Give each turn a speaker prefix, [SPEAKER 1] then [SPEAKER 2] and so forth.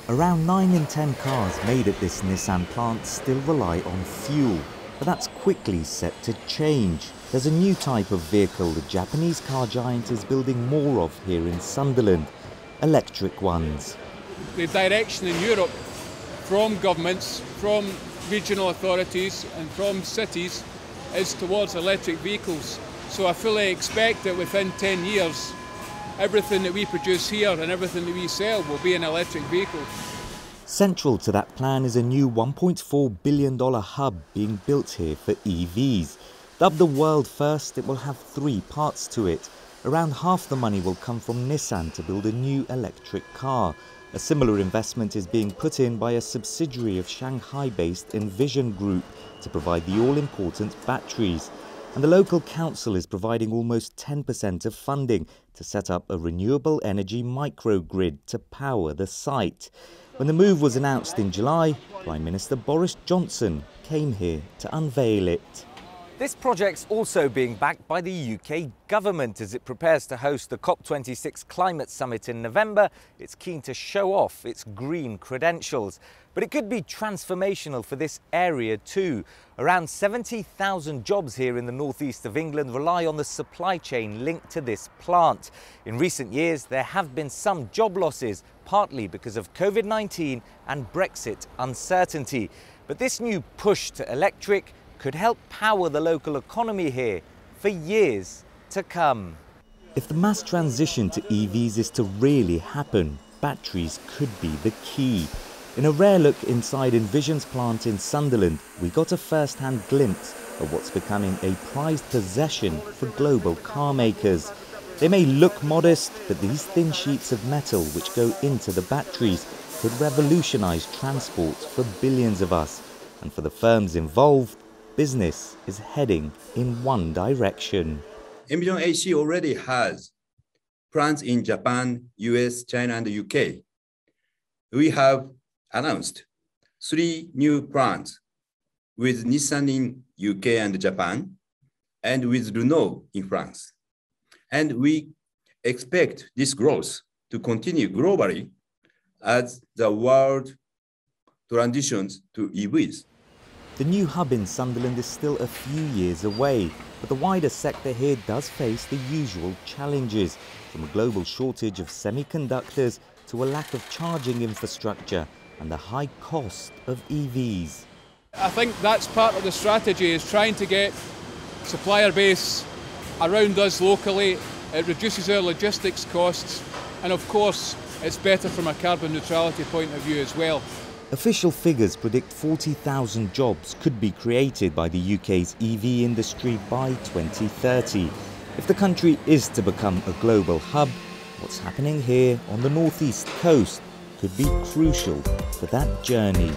[SPEAKER 1] Around 9 in 10 cars made at this Nissan plant still rely on fuel, but that's quickly set to change. There's a new type of vehicle the Japanese car giant is building more of here in Sunderland, electric ones.
[SPEAKER 2] The direction in Europe from governments, from regional authorities and from cities is towards electric vehicles. So I fully expect that within 10 years, everything that we produce here and everything that we sell will be an electric vehicle.
[SPEAKER 1] Central to that plan is a new $1.4 billion hub being built here for EVs. Dubbed the world first, it will have 3 parts to it. Around half the money will come from Nissan to build a new electric car. A similar investment is being put in by a subsidiary of Shanghai-based Envision Group to provide the all-important batteries. And the local council is providing almost 10% of funding to set up a renewable energy microgrid to power the site. When the move was announced in July, Prime Minister Boris Johnson came here to unveil it.
[SPEAKER 3] This project's also being backed by the UK government as it prepares to host the COP26 climate summit in November. It's keen to show off its green credentials. But it could be transformational for this area too. Around 70,000 jobs here in the northeast of England rely on the supply chain linked to this plant. In recent years, there have been some job losses, partly because of COVID-19 and Brexit uncertainty. But this new push to electric could help power the local economy here for years to come.
[SPEAKER 1] If the mass transition to EVs is to really happen, batteries could be the key. In a rare look inside Envision's plant in Sunderland, we got a first-hand glimpse of what's becoming a prized possession for global car makers. They may look modest, but these thin sheets of metal which go into the batteries could revolutionize transport for billions of us. And for the firms involved, business is heading in one direction.
[SPEAKER 4] Envision AC already has plants in Japan, US, China, and the UK. We have announced 3 new plants with Nissan in UK and Japan, and with Renault in France. And we expect this growth to continue globally as the world transitions to EVs.
[SPEAKER 1] The new hub in Sunderland is still a few years away, but the wider sector here does face the usual challenges, from a global shortage of semiconductors to a lack of charging infrastructure and the high cost of EVs.
[SPEAKER 2] I think that's part of the strategy, is trying to get supplier base around us locally. It reduces our logistics costs, and of course it's better from a carbon neutrality point of view as well.
[SPEAKER 1] Official figures predict 40,000 jobs could be created by the UK's EV industry by 2030. If the country is to become a global hub, what's happening here on the northeast coast could be crucial for that journey.